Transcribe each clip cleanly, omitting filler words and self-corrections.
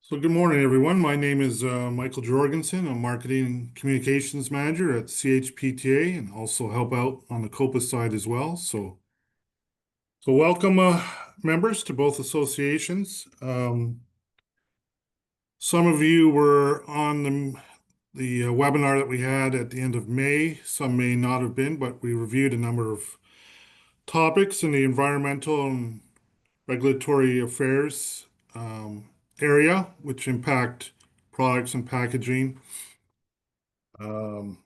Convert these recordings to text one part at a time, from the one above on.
So good morning, everyone. My name is Michael Jorgensen. I'm Marketing and Communications Manager at CHPTA and also help out on the COPA side as well. So welcome members to both associations. Some of you were on the webinar that we had at the end of May. Some may not have been, but we reviewed a number of topics in the environmental and regulatory affairs area, which impact products and packaging. Um,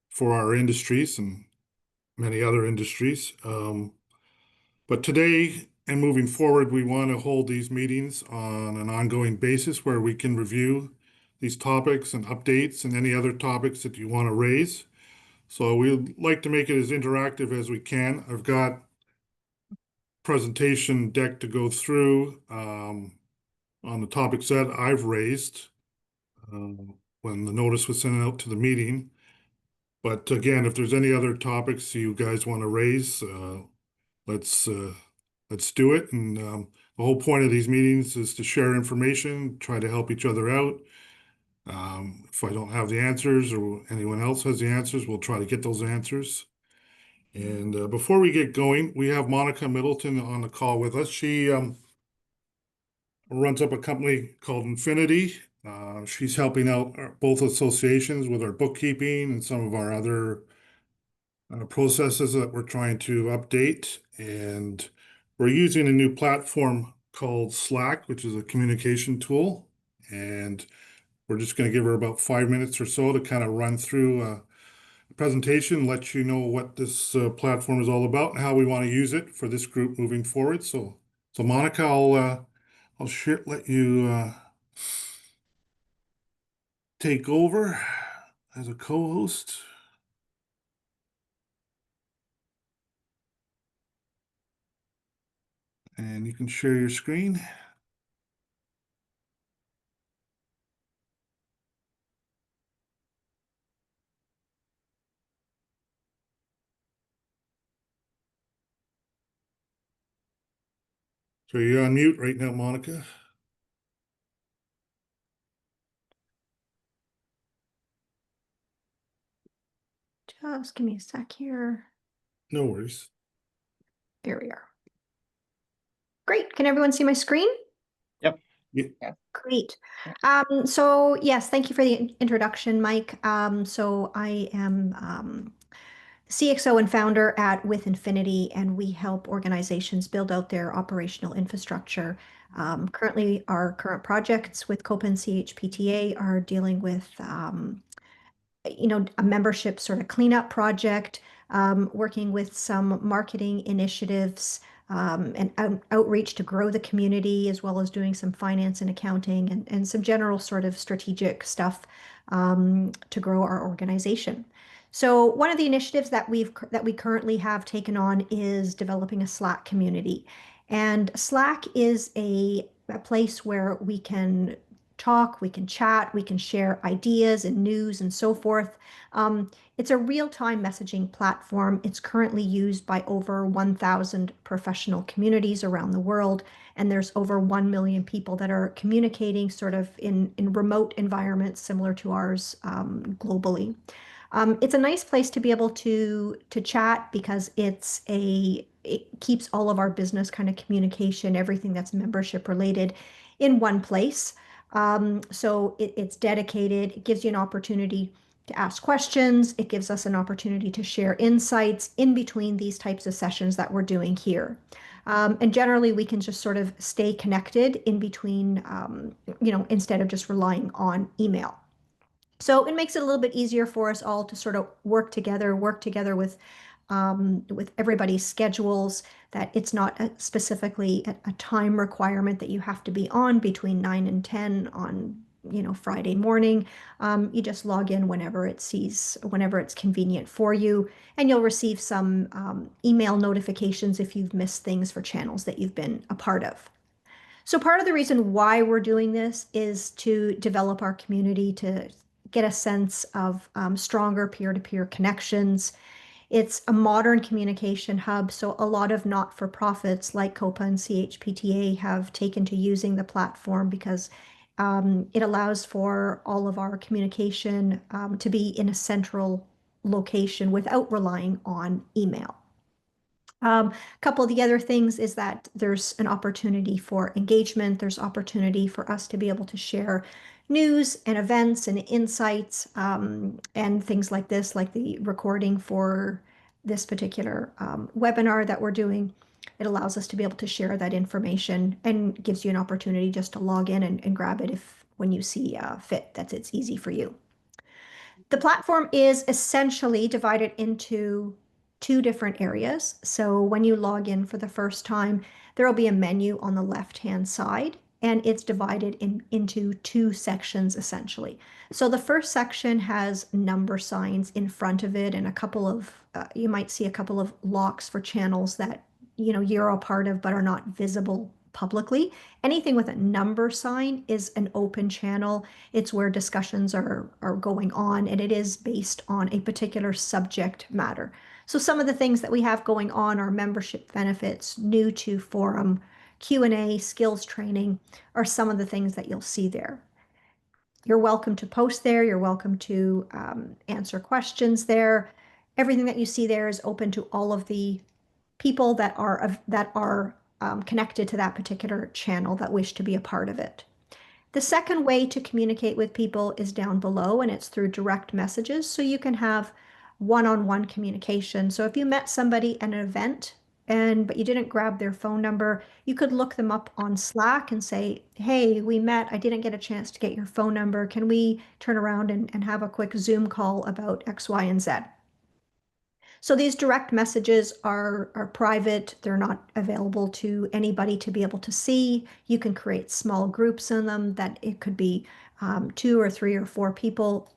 for our industries and many other industries. But today and moving forward, we want to hold these meetings on an ongoing basis where we can review these topics and updates and any other topics that you want to raise. So we'd like to make it as interactive as we can. I've got presentation deck to go through on the topics that I've raised when the notice was sent out to the meeting. But again, if there's any other topics you guys want to raise, let's uh, let's do it. And the whole point of these meetings is to share information, try to help each other out. If I don't have the answers or anyone else has the answers, we'll try to get those answers. And before we get going, we have Monica Middleton on the call with us. She runs up a company called Infinity. She's helping out both associations with our bookkeeping and some of our other processes that we're trying to update. And we're using a new platform called Slack, which is a communication tool. And we're just going to give her about 5 minutes or so to kind of run through a presentation, let you know what this platform is all about and how we want to use it for this group moving forward. So Monica, I'll let you take over as a co-host. And you can share your screen. So you're on mute right now, Monica. Just give me a sec here. No worries. There we are. Great. Can everyone see my screen? Yep. Yeah. Great. So yes, thank you for the introduction, Mike. So I am CXO and founder at With Infinity, and we help organizations build out their operational infrastructure. Currently, our current projects with COPA and CHPTA are dealing with a membership sort of cleanup project, working with some marketing initiatives, and outreach to grow the community, as well as doing some finance and accounting and some general sort of strategic stuff to grow our organization. So one of the initiatives that we currently have taken on is developing a Slack community. And Slack is a place where we can talk, we can chat, we can share ideas and news and so forth. It's a real-time messaging platform. It's currently used by over 1,000 professional communities around the world, and there's over 1 million people that are communicating sort of in remote environments similar to ours globally. It's a nice place to be able to chat because it keeps all of our business kind of communication, everything that's membership related, in one place. So it's dedicated. It gives you an opportunity to ask questions. It gives us an opportunity to share insights in between these types of sessions that we're doing here. And generally, we can just sort of stay connected in between, instead of just relying on email. So it makes it a little bit easier for us all to sort of work together with everybody's schedules, that it's not specifically a time requirement that you have to be on between 9 and 10 on Friday morning. You just log in whenever it's convenient for you, and you'll receive some email notifications if you've missed things for channels that you've been a part of. So part of the reason why we're doing this is to develop our community, to get a sense of stronger peer-to-peer connections. It's a modern communication hub, so a lot of not-for-profits like COPA and CHPTA have taken to using the platform because it allows for all of our communication to be in a central location without relying on email. A couple of the other things is that there's an opportunity for engagement. There's opportunity for us to be able to share news and events and insights and things like this, like the recording for this particular webinar that we're doing. It allows us to be able to share that information and gives you an opportunity just to log in and grab it if when you see fit that it's easy for you. The platform is essentially divided into two different areas. So when you log in for the first time, there will be a menu on the left-hand side, and it's divided into two sections essentially. So the first section has number signs in front of it and a couple of, you might see a couple of locks for channels that, you're a part of but are not visible publicly. Anything with a number sign is an open channel. It's where discussions are going on, and it is based on a particular subject matter. So some of the things that we have going on are membership benefits, new to forum, Q&A, skills training are some of the things that you'll see there. You're welcome to post there. You're welcome to answer questions there. Everything that you see there is open to all of the people that are connected to that particular channel that wish to be a part of it. The second way to communicate with people is down below, and it's through direct messages. So you can have one-on-one communication. So if you met somebody at an event but you didn't grab their phone number, you could look them up on Slack and say, hey, we met. I didn't get a chance to get your phone number. Can we turn around and have a quick Zoom call about X, Y, and Z? So these direct messages are private. They're not available to anybody to be able to see. You can create small groups in them that it could be 2 or 3 or 4 people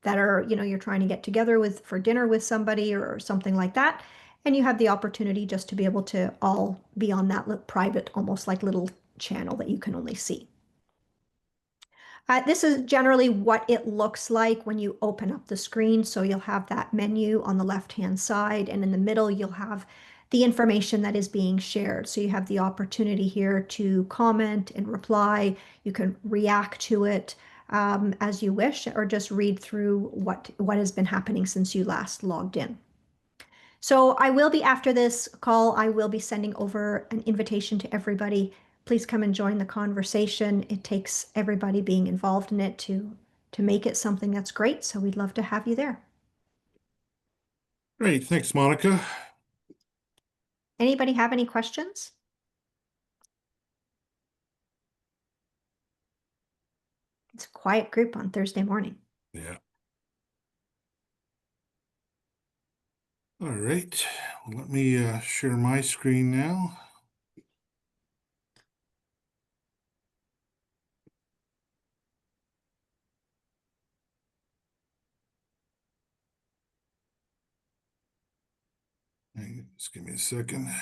that are, you're trying to get together with for dinner with somebody or something like that. And you have the opportunity just to be able to all be on that private, almost like little channel that you can only see. This is generally what it looks like when you open up the screen. So you'll have that menu on the left-hand side, and in the middle, you'll have the information that is being shared. So you have the opportunity here to comment and reply. You can react to it as you wish, or just read through what has been happening since you last logged in. So I will be, after this call, I will be sending over an invitation to everybody. Please come and join the conversation. It takes everybody being involved in it to make it something that's great. So we'd love to have you there. Great, thanks, Monica. Anybody have any questions? It's a quiet group on Thursday morning. Yeah. All right, well, let me share my screen now. Just give me a second.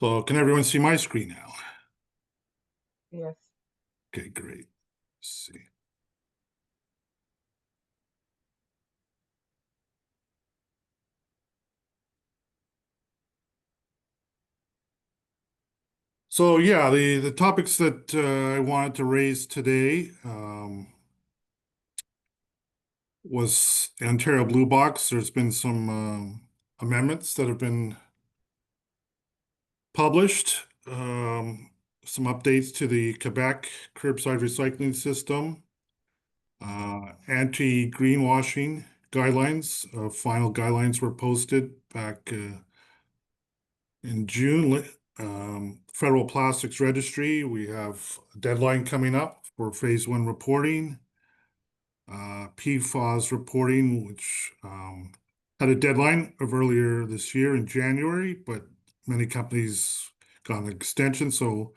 So can everyone see my screen now? Yes. Okay, great. Let's see. So yeah, the topics that I wanted to raise today was Ontario Blue Box. There's been some amendments that have been published, some updates to the Quebec curbside recycling system, anti-greenwashing guidelines. Final guidelines were posted back in June. Federal Plastics Registry, we have a deadline coming up for phase 1 reporting. PFAS reporting, which had a deadline of earlier this year in January, but many companies got an extension. So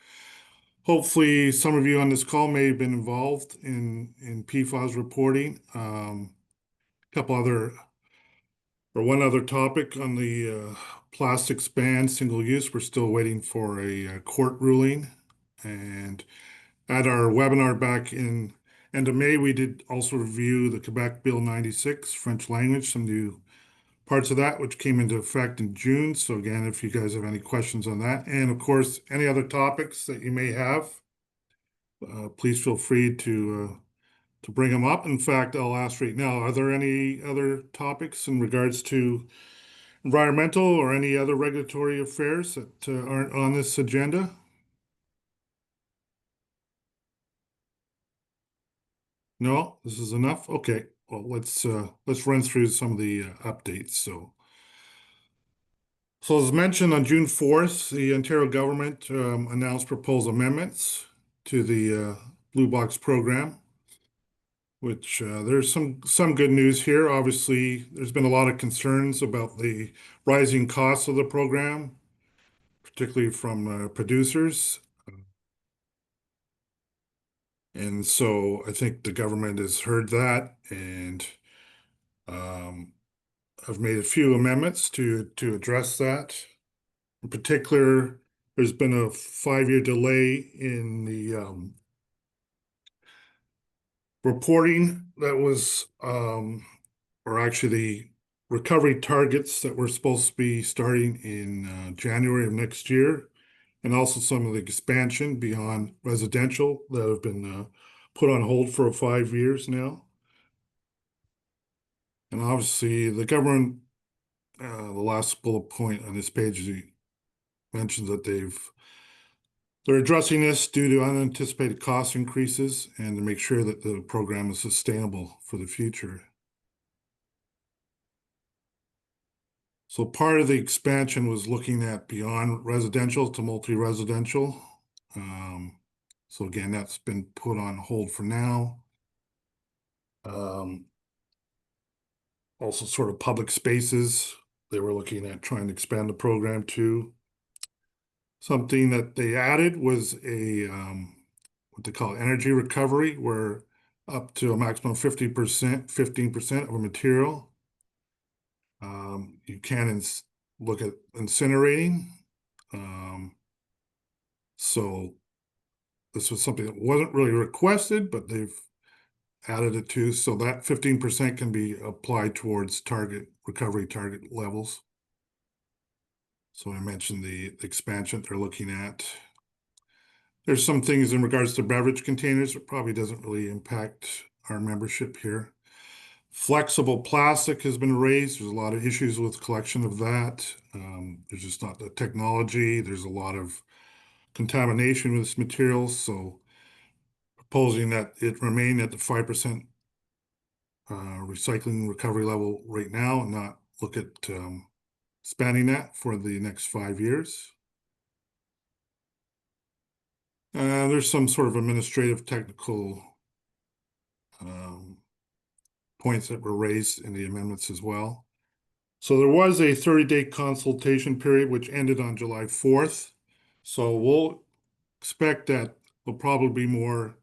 hopefully some of you on this call may have been involved in PFAS reporting. Couple other, or one other topic on the plastics ban, single use. We're still waiting for a court ruling. And at our webinar back in end of May, we did also review the Quebec Bill 96, French language, some new parts of that, which came into effect in June. So again, if you guys have any questions on that, and of course, any other topics that you may have, please feel free to bring them up. In fact, I'll ask right now, are there any other topics in regards to environmental or any other regulatory affairs that aren't on this agenda? No, this is enough? Okay, well, let's run through some of the updates. So as mentioned, on June 4th, the Ontario government announced proposed amendments to the Blue Box program, which there's some good news here. Obviously, there's been a lot of concerns about the rising costs of the program, particularly from producers. And so I think the government has heard that and um, have made a few amendments to address that. In particular, there's been a 5-year delay in the reporting that was, or actually the recovery targets that were supposed to be starting in January of next year, and also some of the expansion beyond residential that have been put on hold for 5 years now. And obviously, the government, the last bullet point on this page, mentions that they're addressing this due to unanticipated cost increases and to make sure that the program is sustainable for the future. So part of the expansion was looking at beyond residential to multi-residential. So again, that's been put on hold for now. Also sort of public spaces, they were looking at trying to expand the program to. Something that they added was what they call energy recovery, where up to a maximum of 50%, 15% of a material. You can look at incinerating. So this was something that wasn't really requested, but they've added it to, so that 15% can be applied towards recovery target levels. So I mentioned the expansion they're looking at. There's some things in regards to beverage containers that probably doesn't really impact our membership here. Flexible plastic has been raised. There's a lot of issues with collection of that. There's just not the technology. There's a lot of contamination with this material. So proposing that it remain at the 5% recycling recovery level right now and not look at expanding that for the next 5 years. There's some sort of administrative technical points that were raised in the amendments as well. So there was a 30-day consultation period, which ended on July 4th. So we'll expect that there'll probably be more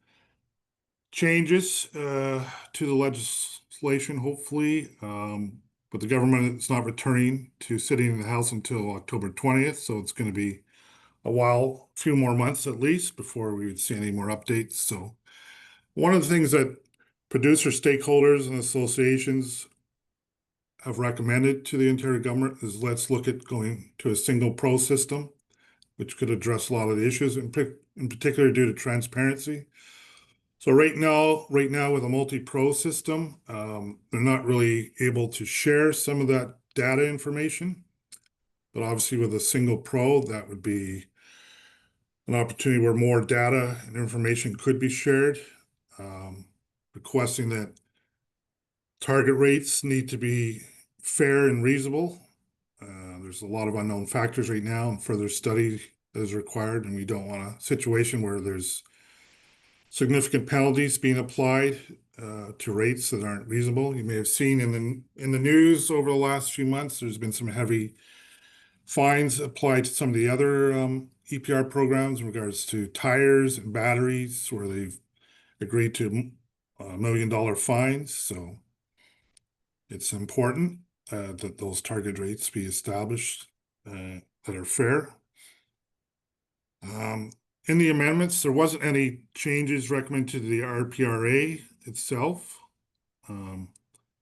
changes to the legislation, hopefully. But the government is not returning to sitting in the House until October 20th. So it's going to be a few more months at least, before we would see any more updates. So one of the things that producer stakeholders and associations have recommended to the Ontario government is let's look at going to a single pro system, which could address a lot of the issues, in particular due to transparency. So right now with a multi-pro system, they're not really able to share some of that data information. But obviously with a single pro, that would be an opportunity where more data and information could be shared. Requesting that target rates need to be fair and reasonable. There's a lot of unknown factors right now, and further study is required, and we don't want a situation where there's significant penalties being applied to rates that aren't reasonable. You may have seen in the news over the last few months, there's been some heavy fines applied to some of the other EPR programs in regards to tires and batteries, where they've agreed to $1 million fines. So it's important that those target rates be established that are fair. In the amendments, there wasn't any changes recommended to the RPRA itself.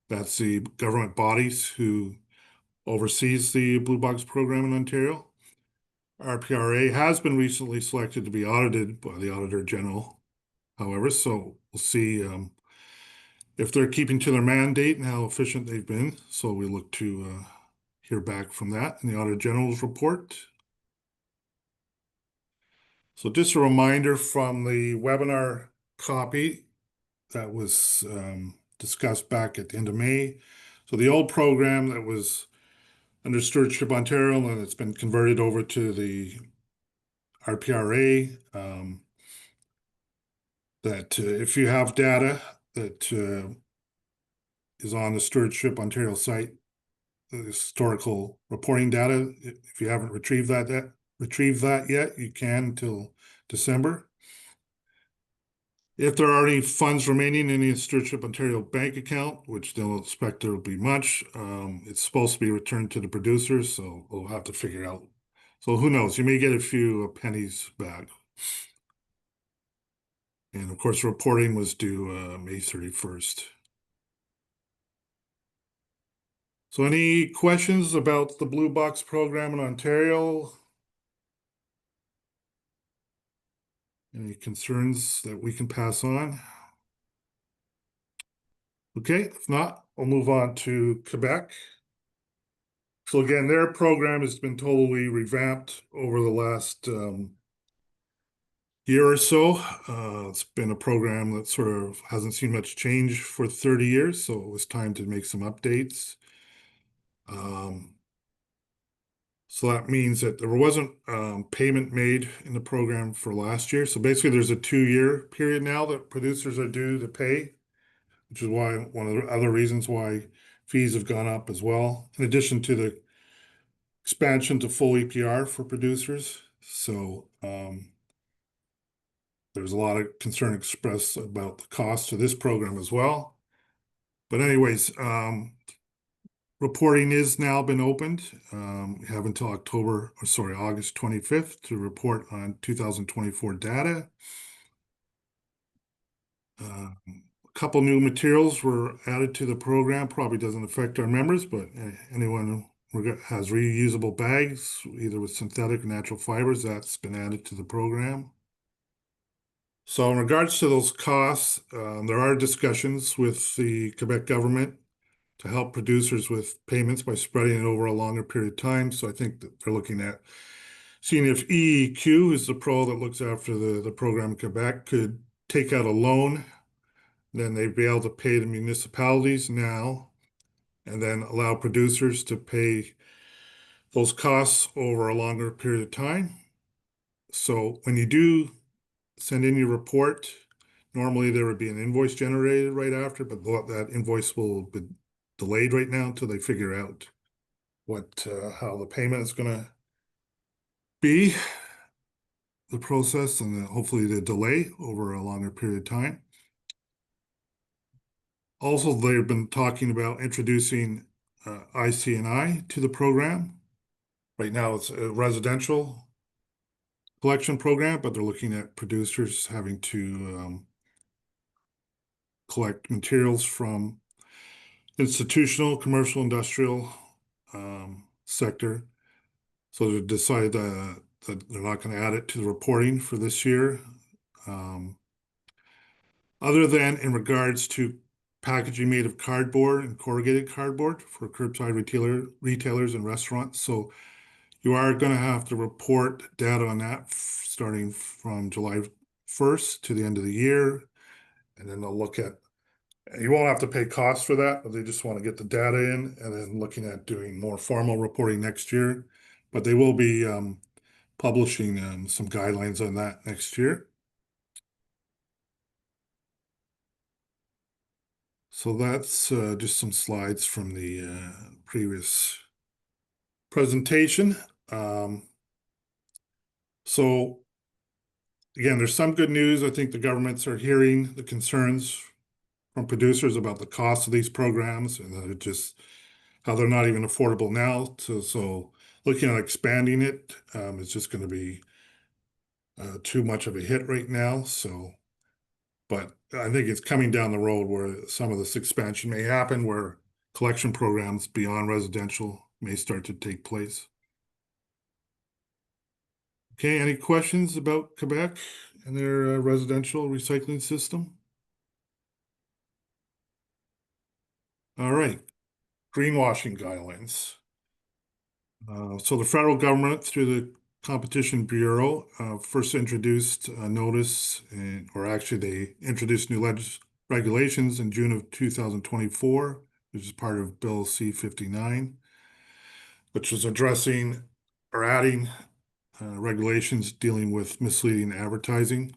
That's the government bodies who oversees the Blue Box program in Ontario. RPRA has been recently selected to be audited by the Auditor General, however, so we'll see if they're keeping to their mandate and how efficient they've been. So we look to hear back from that in the Auditor General's report. So just a reminder from the webinar copy that was discussed back at the end of May. So the old program that was under Stewardship Ontario and it's been converted over to the RPRA, that if you have data that is on the Stewardship Ontario site, the historical reporting data, if you haven't retrieved that yet, you can until December. If there are any funds remaining in the Stewardship Ontario bank account, which don't expect there will be much, it's supposed to be returned to the producers, so we'll have to figure out. So who knows? You may get a few pennies back. And of course, reporting was due May 31st. So any questions about the Blue Box program in Ontario? Any concerns that we can pass on? Okay, if not, we'll move on to Quebec. So again, their program has been totally revamped over the last year or so. It's been a program that sort of hasn't seen much change for 30 years, so it was time to make some updates. So that means that there wasn't payment made in the program for last year. So basically there's a 2-year period now that producers are due to pay, which is why one of the other reasons why fees have gone up as well, in addition to the expansion to full EPR for producers. So there's a lot of concern expressed about the cost of this program as well. But anyways, reporting is now been opened. We have until August 25th to report on 2024 data. A couple new materials were added to the program. Probably doesn't affect our members, but anyone who has reusable bags, either with synthetic or natural fibers, that's been added to the program. So in regards to those costs, there are discussions with the Quebec government to help producers with payments by spreading it over a longer period of time. So I think that they're looking at seeing if EEQ, who's the pro that looks after the program in Quebec, could take out a loan. Then they'd be able to pay the municipalities now and then allow producers to pay those costs over a longer period of time. So when you do send in your report, normally there would be an invoice generated right after, but that invoice will be delayed right now until they figure out how the payment is going to be, the process, and hopefully the delay over a longer period of time. Also, they've been talking about introducing IC&I to the program. Right now, it's a residential collection program, but they're looking at producers having to collect materials from institutional, commercial, industrial sector. So they decided that they're not going to add it to the reporting for this year. Other than in regards to packaging made of cardboard and corrugated cardboard for curbside retailers and restaurants. So you are going to have to report data on that starting from July 1st to the end of the year. And then they'll look at, you won't have to pay costs for that, but they just want to get the data in and then looking at doing more formal reporting next year. But they will be publishing some guidelines on that next year. So that's just some slides from the previous presentation. So again, there's some good news. I think the governments are hearing the concerns from producers about the cost of these programs and that it just how they're not even affordable now. So looking at expanding it is just going to be too much of a hit right now. So, but I think it's coming down the road where some of this expansion may happen, where collection programs beyond residential may start to take place. Okay, any questions about Quebec and their residential recycling system? All right, greenwashing guidelines. So the federal government, through the Competition Bureau, first introduced a notice, or actually they introduced new regulations in June of 2024, which is part of Bill C-59, which was addressing or adding regulations dealing with misleading advertising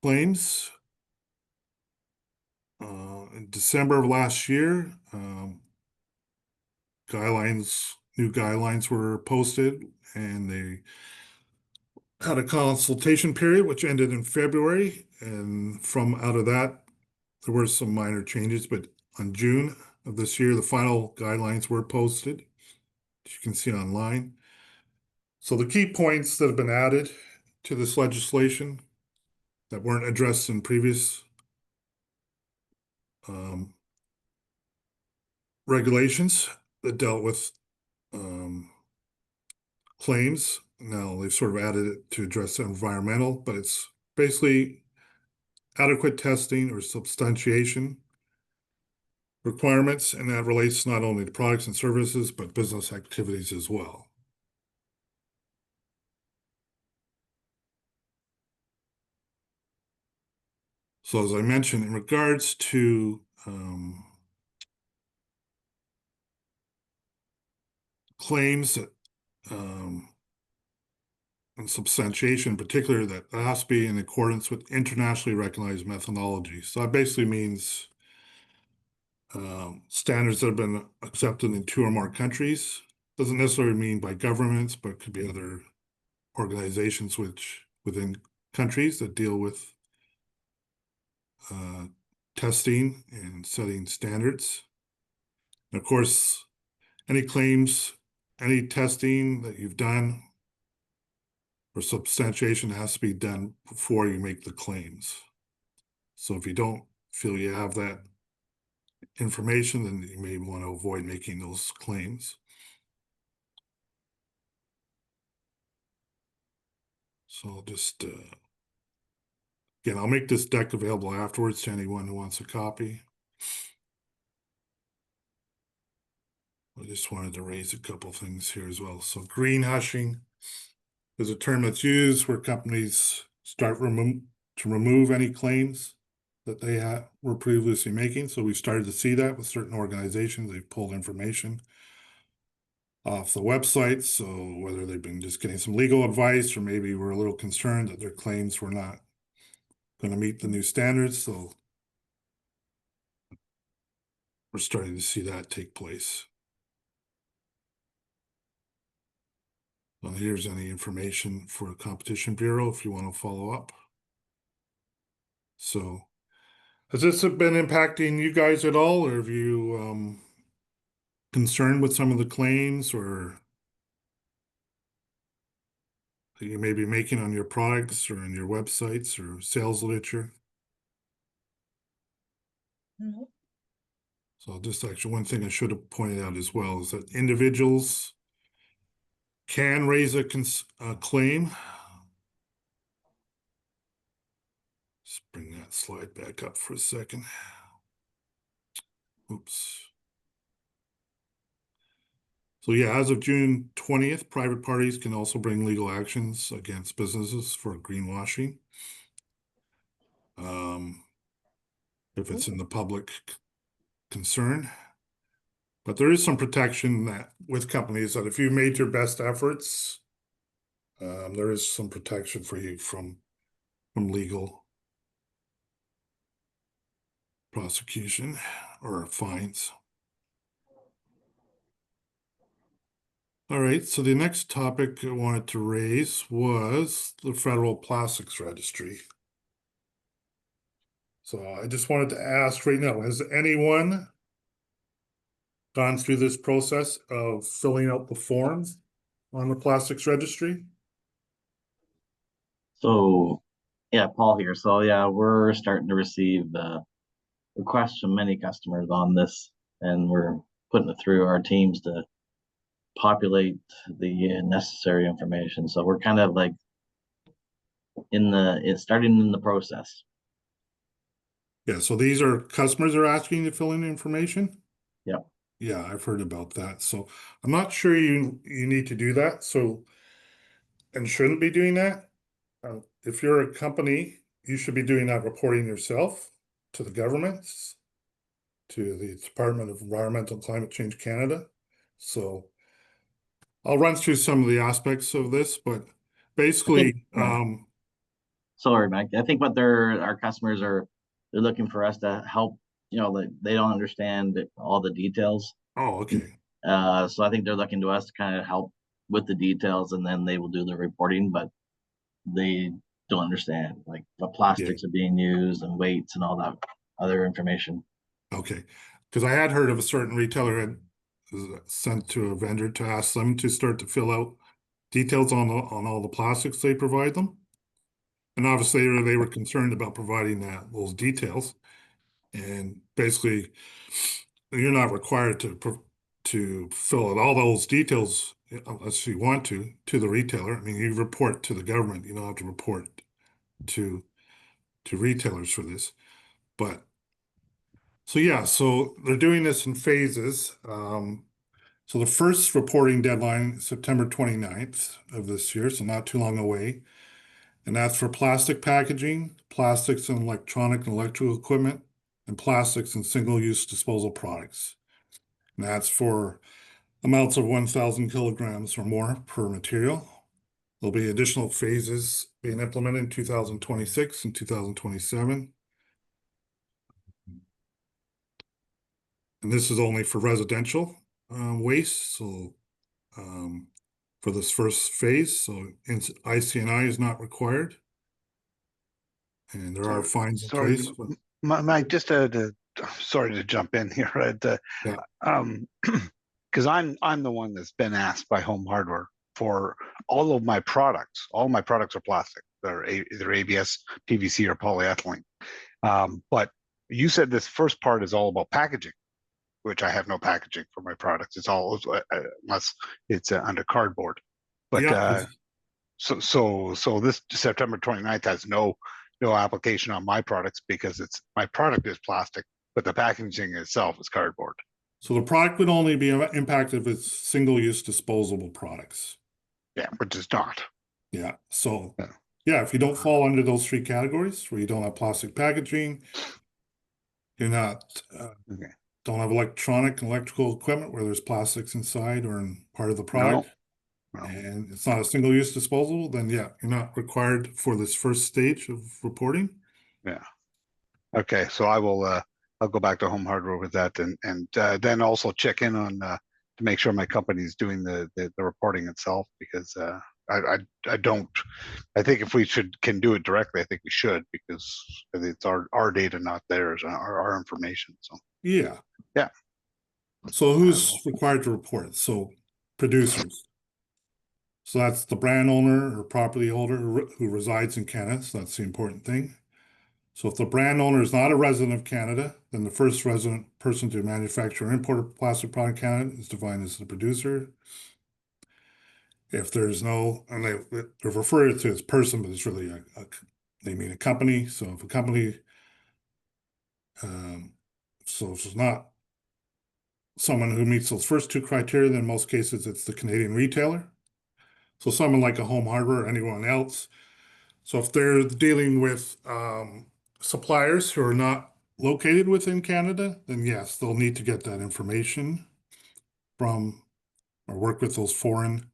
claims. In December of last year, new guidelines were posted, and they had a consultation period which ended in February. And from out of that, there were some minor changes, but on June of this year, the final guidelines were posted, as you can see online. So the key points that have been added to this legislation that weren't addressed in previous regulations that dealt with claims. Now they've sort of added it to address environmental, but it's basically adequate testing or substantiation requirements, and that relates not only to products and services, but business activities as well. So as I mentioned, in regards to claims that and substantiation in particular, that has to be in accordance with internationally recognized methodology. So that basically means standards that have been accepted in 2 or more countries. Doesn't necessarily mean by governments, but could be other organizations which within countries that deal with testing and setting standards. And of course, any claims, any testing that you've done or substantiation has to be done before you make the claims. So if you don't feel you have that information, then you may want to avoid making those claims. So I'll just, again, I'll make this deck available afterwards to anyone who wants a copy. I just wanted to raise a couple things here as well. So green hushing is a term that's used where companies start to remove any claims that they were previously making. So we started to see that with certain organizations. They've pulled information off the website. So whether they've been just getting some legal advice, or maybe we're a little concerned that their claims were not going to meet the new standards. So we're starting to see that take place. Well, here's any information for the Competition Bureau if you want to follow up. So has this been impacting you guys at all, or have you concerned with some of the claims or that you may be making on your products or on your websites or sales literature? No. So just actually one thing I should have pointed out as well is that individuals can raise a claim. Let's bring that slide back up for a second. Oops. So yeah, as of June 20th, private parties can also bring legal actions against businesses for greenwashing. If it's in the public concern. But there is some protection that with companies that if you made your best efforts, there is some protection for you from legal prosecution or fines. All right, so the next topic I wanted to raise was the Federal Plastics Registry. So I just wanted to ask right now, has anyone gone through this process of filling out the forms on the Plastics Registry? So, yeah, Paul here. So, yeah, we're starting to receive requests from many customers on this, and we're putting it through our teams to populate the necessary information. So we're kind of like it's starting in the process. Yeah, so these are customers are asking to fill in information? Yep. Yeah, I've heard about that. So I'm not sure you need to do that. So and shouldn't be doing that. If you're a company, you should be doing that reporting yourself to the governments, to the Department of Environmental and Climate Change Canada. So I'll run through some of the aspects of this, but basically, Sorry, Mike. I think what our customers they're looking for us to help. They don't understand all the details. oh, okay. So I think they're looking to us to kind of help with the details, and then they will do the reporting, but they don't understand like what plastics are being used and weights and all that other information. Okay, because I had heard of a certain retailer had sent to a vendor to ask them to start to fill out details on all the plastics they provide them. And obviously they were concerned about providing those details. And basically, you're not required to fill out all those details unless you want to the retailer. I mean, you report to the government. You don't have to report to retailers for this. But so yeah, so they're doing this in phases. So the first reporting deadline is September 29th of this year, so not too long away. And that's for plastic packaging, plastics and electronic and electrical equipment, and plastics and single-use disposal products. And that's for amounts of 1,000 kilograms or more per material. There'll be additional phases being implemented in 2026 and 2027. And this is only for residential waste. So for this first phase, so ICNI is not required. And there are fines in Sorry, place. Mike, just sorry to jump in here. Because I'm the one that's been asked by Home Hardware for all of my products. All my products are plastic. They're either ABS, PVC, or polyethylene. But you said this first part is all about packaging, which I have no packaging for my products. It's all unless it's under cardboard. But yeah, so this September 29th has no application on my products because my product is plastic, but the packaging itself is cardboard. so the product would only be impacted if it's single-use disposable products. Yeah, which is not. Yeah. So yeah, if you don't fall under those three categories where you don't have plastic packaging, you're not don't have electronic and electrical equipment where there's plastics inside or in part of the product. No. And it's not a single-use disposal, then yeah, you're not required for this first stage of reporting. Yeah. Okay, so I'll go back to Home Hardware with that, and then also check in on to make sure my company is doing the reporting itself, because I don't. I think if we can do it directly, I think we should, because it's our data, not theirs, our information. So Yeah. Yeah. So who's required to report? So producers. So that's the brand owner or property holder who resides in Canada. So that's the important thing. So if the brand owner is not a resident of Canada, then the first resident person to manufacture or import a plastic product in Canada is defined as the producer. If there's no, and they refer to it as person, but it's really they mean a company. So if a company, so if it's not someone who meets those first two criteria, then in most cases it's the Canadian retailer. So someone like a Home Hardware or anyone else. So if they're dealing with suppliers who are not located within Canada, then yes, they'll need to get that information from or work with those foreign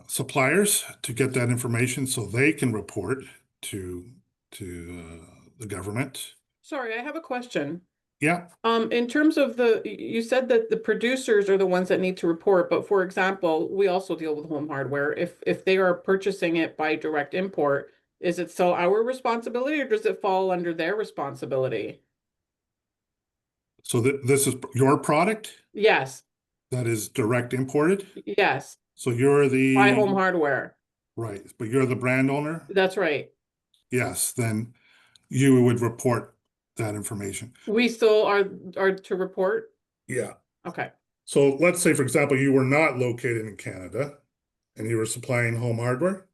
suppliers to get that information so they can report to the government. Sorry, I have a question. Yeah, In terms of you said that the producers are the ones that need to report, but for example, we also deal with home hardware. If they are purchasing it by direct import, is it still our responsibility or does it fall under their responsibility? so this is your product Yes, that is direct imported? yes, So you're by home the, hardware. right, but you're the brand owner? That's right. Yes, then you would report that information. We still are to report? Yeah. Okay, So let's say, for example, you were not located in Canada and you were supplying home hardware.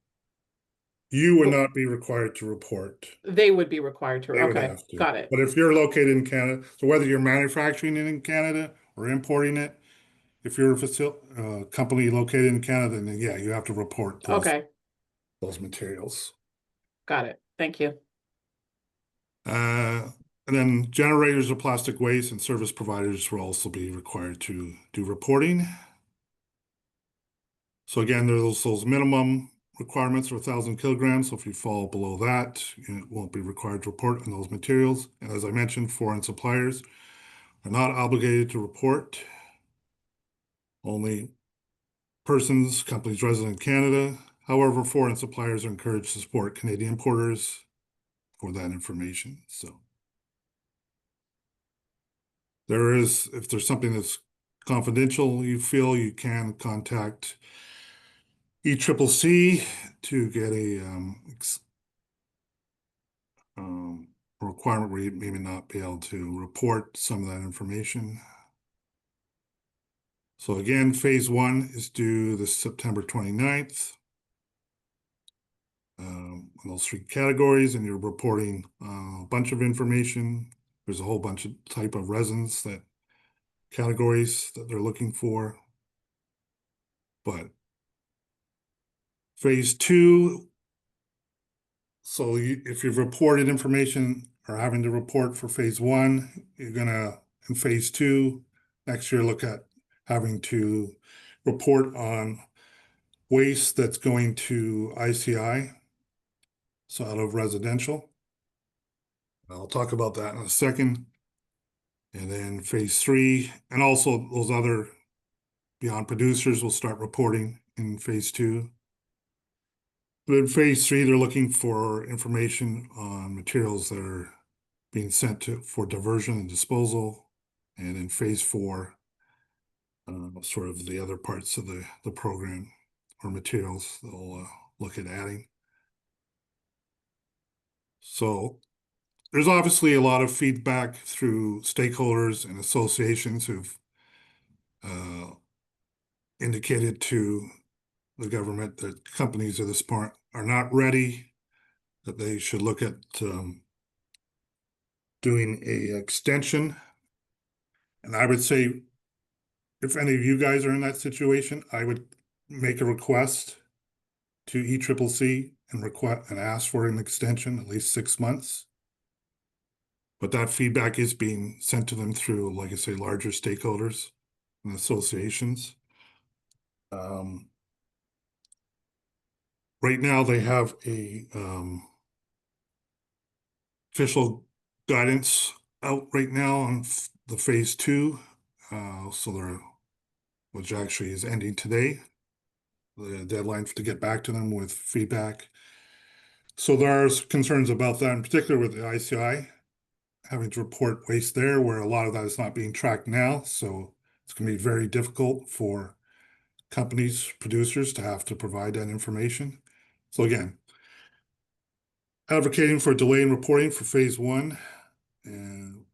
You would not be required to report. they would be required to, They would okay, have to. got it. But if you're located in Canada, so whether you're manufacturing it in Canada or importing it, if you're a company located in Canada, then yeah, you have to report Okay, those materials. got it. Thank you. And then generators of plastic waste and service providers will also be required to do reporting. So again, there's those minimum requirements are 1,000 kilograms. So if you fall below that, you won't be required to report on those materials. And as I mentioned, foreign suppliers are not obligated to report. Only persons, companies resident in Canada. However, foreign suppliers are encouraged to support Canadian importers for that information. So there is, if there's something that's confidential, you feel you can contact ECCC to get a requirement where you maybe not be able to report some of that information. So again, phase 1 is due this September 29th. Those 3 categories, and you're reporting a bunch of information. There's a whole bunch of type of resins that categories that they're looking for. But phase 2, so if you've reported information or having to report for phase 1, you're gonna, in phase 2, next year look at having to report on waste that's going to ICI, so out of residential. I'll talk about that in a second. And then phase 3, and also those other beyond producers will start reporting in phase 2. But in phase 3, they're looking for information on materials that are being sent to for diversion and disposal. And in phase 4, sort of the other parts of the program or materials they'll look at adding. So there's obviously a lot of feedback through stakeholders and associations who've indicated to the government that companies at this point are not ready, that they should look at doing a extension. And I would say, if any of you guys are in that situation, I would make a request to ECCC and ask for an extension, at least 6 months. But that feedback is being sent to them through, like I say, larger stakeholders and associations. Right now, they have a official guidance out right now on the phase 2. Which actually is ending today. The deadline to get back to them with feedback. So there are concerns about that, in particular with the ICI, having to report waste there, where a lot of that is not being tracked now. So it's going to be very difficult for companies, producers to have to provide that information. So again, advocating for delay in reporting for phase 1. And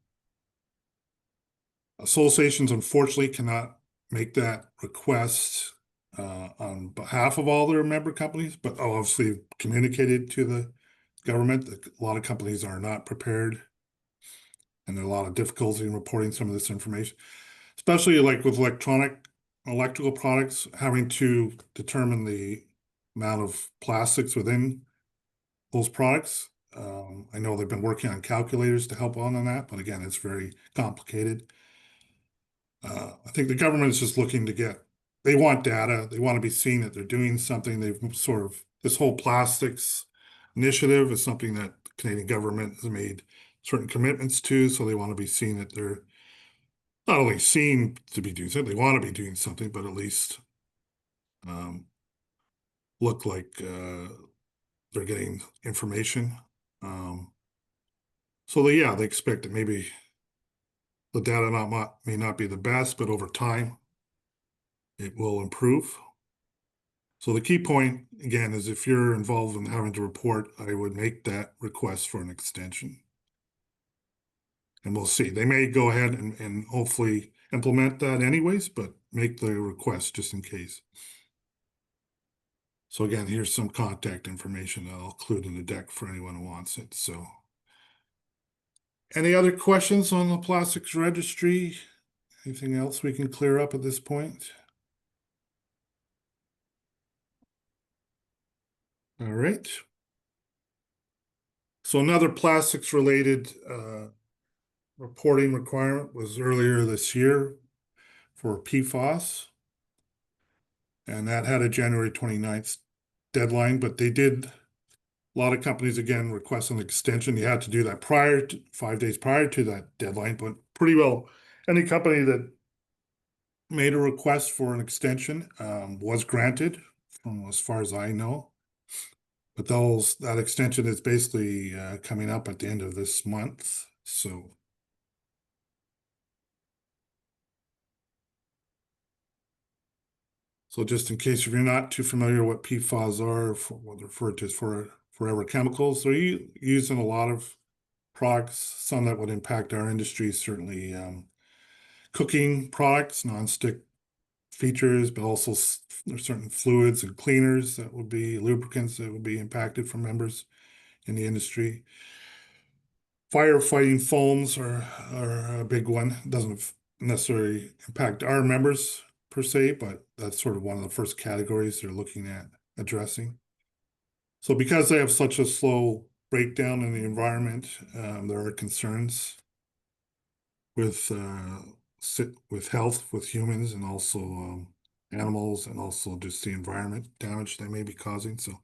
associations unfortunately cannot make that request on behalf of all their member companies, but obviously communicated to the government that a lot of companies are not prepared. And there are a lot of difficulty in reporting some of this information, especially like with electrical products, having to determine the amount of plastics within those products. I know they've been working on calculators to help on that, but again, it's very complicated. I think the government is just looking to they want data. They want to be seen that they're doing something. This whole plastics initiative is something that the Canadian government has made certain commitments to, so they want to be seen that they're not only seen to be doing something, they want to be doing something, but at least look like they're getting information. So they expect that maybe the data may not be the best, but over time it will improve. So the key point again is if you're involved in having to report, I would make that request for an extension. And we'll see. They may go ahead and hopefully implement that anyways, but make the request just in case. So again, here's some contact information that I'll include in the deck for anyone who wants it. So any other questions on the plastics registry? Anything else we can clear up at this point? All right. So another plastics related reporting requirement was earlier this year for PFAS. And that had a January 29th deadline, but they did, a lot of companies again request an extension. You had to do that 5 days prior to that deadline, but pretty well any company that made a request for an extension was granted, from as far as I know. But that extension is basically coming up at the end of this month. So just in case if you're not too familiar what PFAS are, what they're referred to as forever chemicals, they're used in a lot of products, some that would impact our industry, certainly cooking products, non-stick features, but also there's certain fluids and cleaners that would be lubricants that would be impacted from members in the industry. Firefighting foams are a big one. It doesn't necessarily impact our members per se, but that's sort of one of the first categories they're looking at addressing. So because they have such a slow breakdown in the environment, there are concerns with health, with humans, and also animals, and also just the environment damage they may be causing. So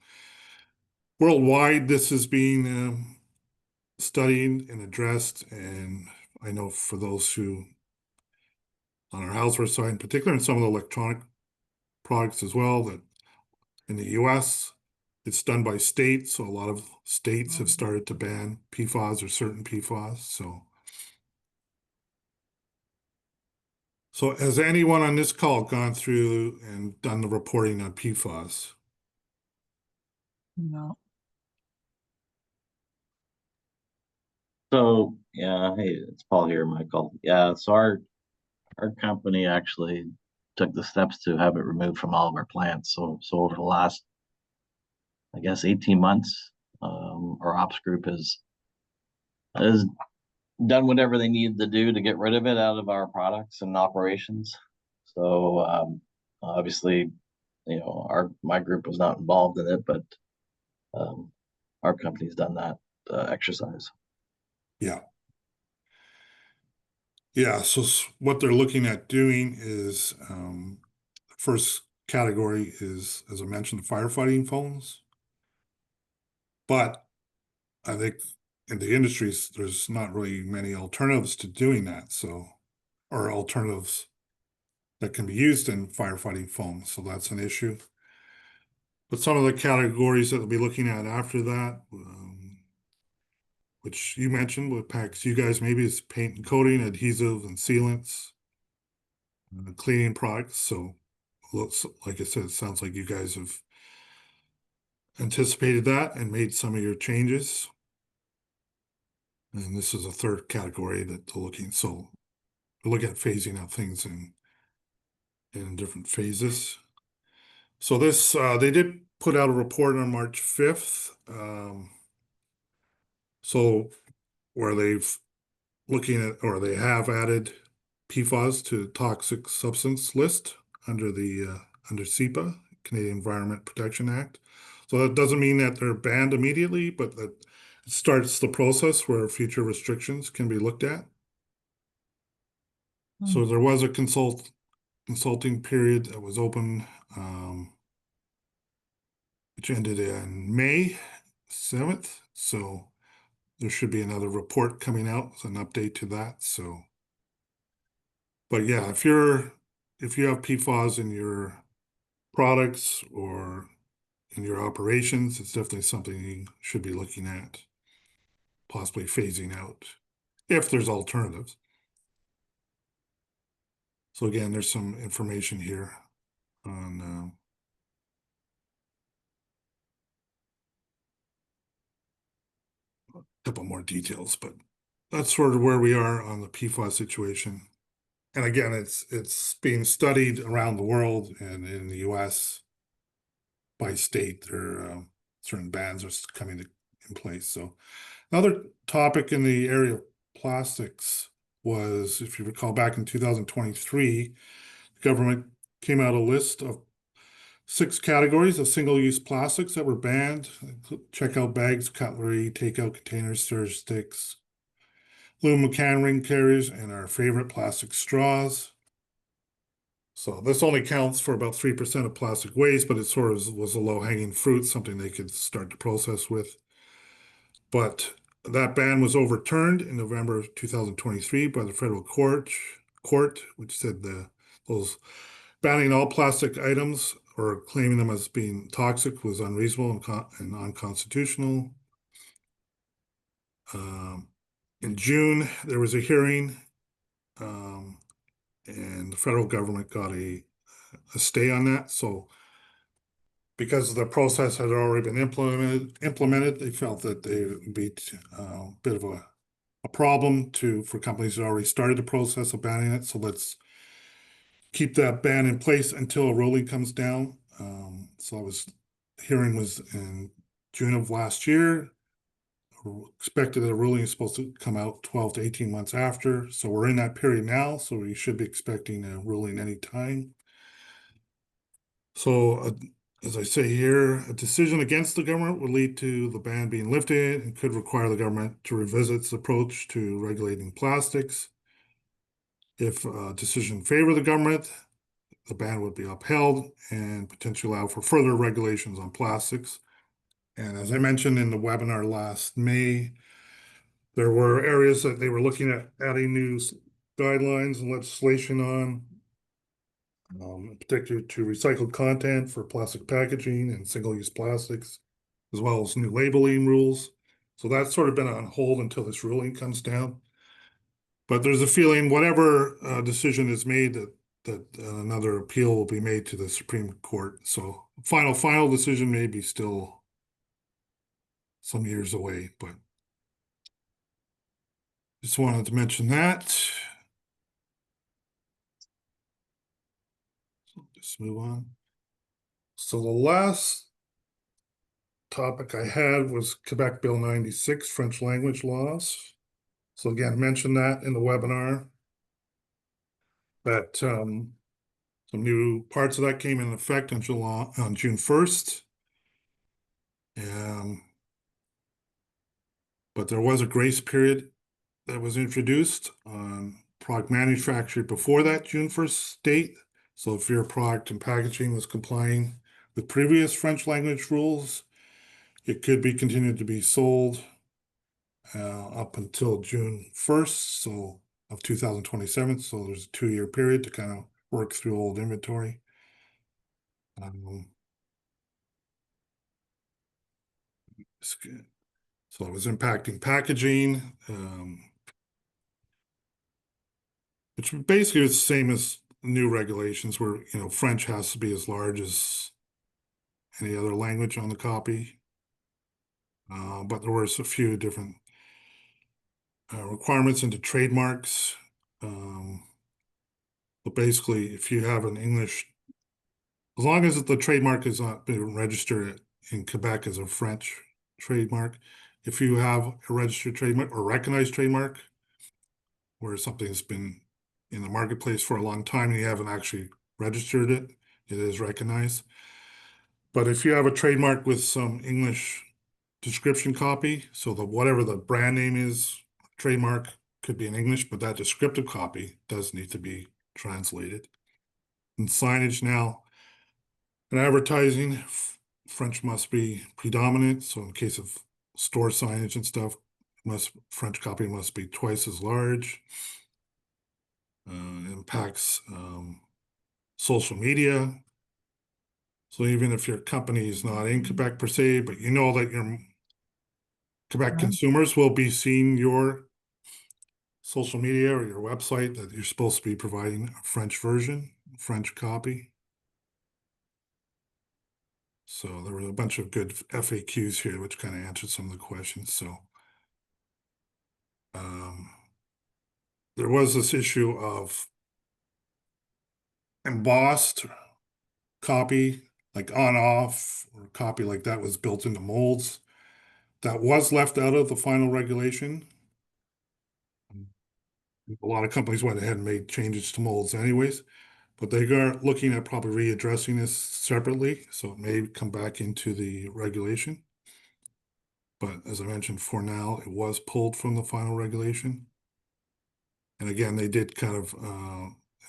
worldwide, this is being studied and addressed, and I know for those who on our houseware side in particular, and some of the electronic products as well, that in the US it's done by state, so a lot of states have started to ban PFAS or certain PFAS. So has anyone on this call gone through and done the reporting on PFAS? No. So, yeah, hey, it's Paul here, Michael. Yeah, so our company actually took the steps to have it removed from all of our plants. So over the last, I guess, 18 months, our ops group has done whatever they needed to do to get rid of it out of our products and operations. So obviously, my group was not involved in it, but our company's done that exercise. Yeah. Yeah, so what they're looking at doing is first category is, as I mentioned, the firefighting foams. But I think in the industries, there's not really many alternatives to doing that. So, or alternatives that can be used in firefighting foam. So that's an issue. But some of the categories that we'll be looking at after that, which you mentioned, what packs you guys maybe is paint and coating, adhesive and sealants, cleaning products. So, like I said, it sounds like you guys have anticipated that and made some of your changes. And this is a third category that they're looking. So we'll look at phasing out things in different phases. So this, they did put out a report on March 5th. So where they've looking at, or they have added PFAS to toxic substance list under the under CEPA, Canadian Environment Protection Act. So that doesn't mean that they're banned immediately, but that it starts the process where future restrictions can be looked at. So there was a consulting period that was open, which ended in May 7th. So there should be another report coming out, an update to that, so. But yeah, if you have PFAS in your products or in your operations, it's definitely something you should be looking at, possibly phasing out, if there's alternatives. So again, there's some information here on a couple more details, but that's sort of where we are on the PFAS situation. And again, it's being studied around the world and in the US by state. There certain bans are coming in place. So another topic in the area of plastics was, if you recall, back in 2023, the government came out a list of 6 categories of single-use plastics that were banned: checkout bags, cutlery, takeout containers, storage sticks, aluminum can ring carriers, and our favorite plastic straws. So this only counts for about 3% of plastic waste, but it sort of was a low-hanging fruit, something they could start to process with. But that ban was overturned in November of 2023 by the federal court, which said those banning all plastic items or claiming them as being toxic was unreasonable and unconstitutional. In June, there was a hearing, and the federal government got a stay on that. So because the process had already been implemented, they felt that they would be a bit of a problem for companies that already started the process of banning it. So let's keep that ban in place until a ruling comes down. So hearing was in June of last year. Expected a ruling is supposed to come out 12 to 18 months after. So we're in that period now. So we should be expecting a ruling anytime. So as I say here, a decision against the government would lead to the ban being lifted and could require the government to revisit its approach to regulating plastics. If a decision in favor of the government, the ban would be upheld and potentially allow for further regulations on plastics. And as I mentioned in the webinar last May, there were areas that they were looking at adding new guidelines and legislation on, in particular to recycled content for plastic packaging and single-use plastics, as well as new labeling rules. So that's sort of been on hold until this ruling comes down. But there's a feeling whatever decision is made that another appeal will be made to the Supreme Court. So final decision may be still some years away, but just wanted to mention that. So just move on. So the last topic I had was Quebec Bill 96, French language laws. So again, I mentioned that in the webinar, that some new parts of that came in effect on June 1st. But there was a grace period that was introduced on product manufactured before that June 1st date. So if your product and packaging was complying with previous French language rules, it could be continued to be sold up until June 1st, so of 2027. So there's a 2-year period to kind of work through old inventory. So it was impacting packaging, which basically is the same as new regulations where, French has to be as large as any other language on the copy. But there was a few different requirements into trademarks. But basically, if you have an English, as long as the trademark is not been registered in Quebec as a French trademark, if you have a registered trademark or recognized trademark, where something has been in the marketplace for a long time and you haven't actually registered it, it is recognized. But if you have a trademark with some English description copy, so whatever the brand name is, trademark could be in English, but that descriptive copy does need to be translated. And signage now, in advertising, French must be predominant. So in case of store signage and stuff, French copy must be twice as large. Impacts social media. So even if your company is not in Quebec per se, but you know that your Quebec consumers will be seeing your social media or your website, that you're supposed to be providing a French version, French copy. So there were a bunch of good FAQs here, which kind of answered some of the questions. So there was this issue of embossed copy, like on off, or copy like that was built into molds. That was left out of the final regulation. A lot of companies went ahead and made changes to molds anyways, but they are looking at probably readdressing this separately, so it may come back into the regulation. But as I mentioned, for now, it was pulled from the final regulation. And again, they did kind of,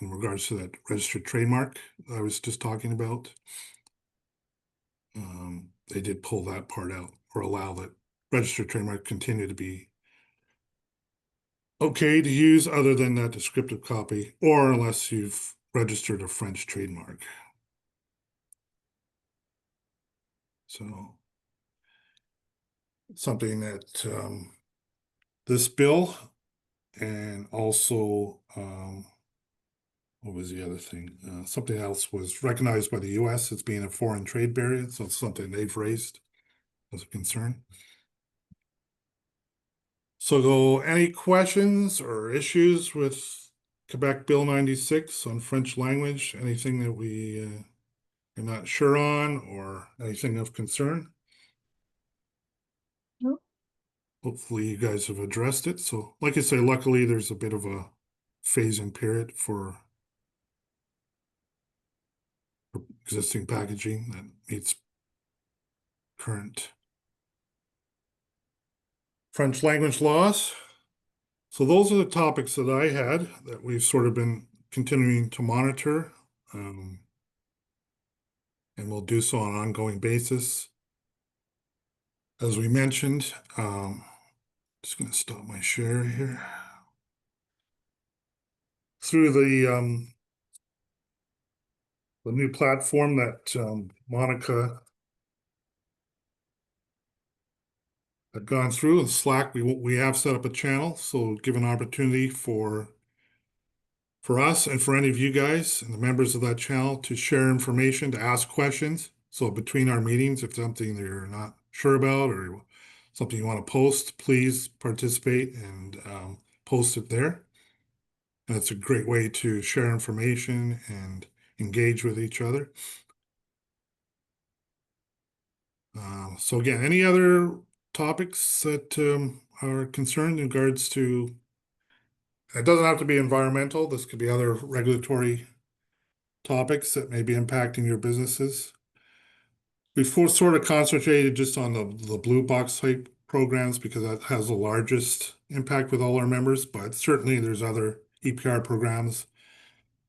in regards to that registered trademark I was just talking about, they did pull that part out, or allow that registered trademark continue to be okay to use other than that descriptive copy, or unless you've registered a French trademark. So something that this bill, and also what was the other thing? Something else was recognized by the US as being a foreign trade barrier, so it's something they've raised as a concern. So any questions or issues with Quebec Bill 96 on French language? Anything that we are not sure on, or anything of concern? No. Hopefully you guys have addressed it. So like I say, luckily there's a bit of a phase-in period for existing packaging that meets current French language laws. So those are the topics that I had that we've sort of been continuing to monitor. And we'll do so on an ongoing basis. As we mentioned, just going to stop my share here. Through the new platform that Monica had gone through in Slack, we have set up a channel, so give an opportunity for us and for any of you guys and the members of that channel to share information, to ask questions. So between our meetings, if something you're not sure about or something you want to post, please participate and post it there. And it's a great way to share information and engage with each other. So again, any other topics that are concerned in regards to, it doesn't have to be environmental, this could be other regulatory topics that may be impacting your businesses. We've sort of concentrated just on the blue box type programs because that has the largest impact with all our members, but certainly there's other EPR programs,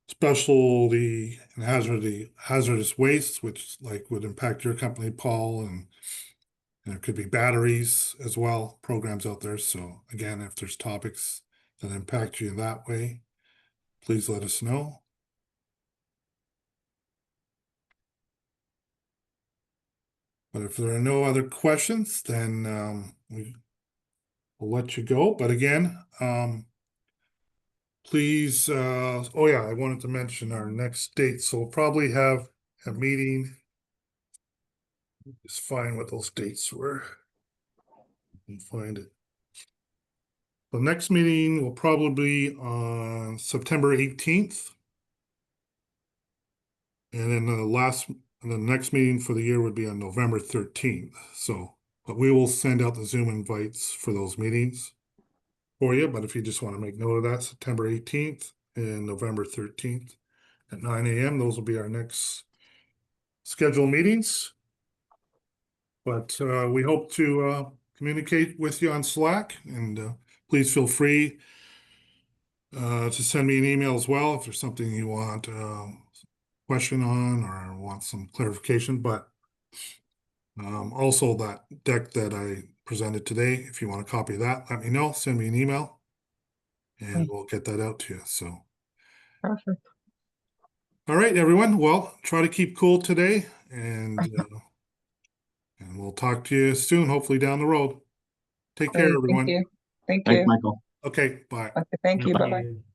specialty and hazardous waste, which like would impact your company, Paul, and there could be batteries as well, programs out there. So again, if there's topics that impact you in that way, please let us know. But if there are no other questions, then we'll let you go. But again, please, oh yeah, I wanted to mention our next date. So we'll probably have a meeting. Just find what those dates were. And find it. The next meeting will probably be on September 18th. And then the next meeting for the year would be on November 13th. So, but we will send out the Zoom invites for those meetings for you. But if you just want to make note of that, September 18th and November 13th at 9 a.m., those will be our next scheduled meetings. But we hope to communicate with you on Slack, and please feel free to send me an email as well if there's something you want question on or want some clarification. But also that deck that I presented today. If you want a copy of that, let me know, send me an email. And Okay. we'll get that out to you, so. Perfect. All right, everyone, well, try to keep cool today and we'll talk to you soon, hopefully down the road. Take care, Great. Thank everyone. you. Thank Thanks, you. Michael. Okay, bye. Okay, thank you. Bye. Bye-bye.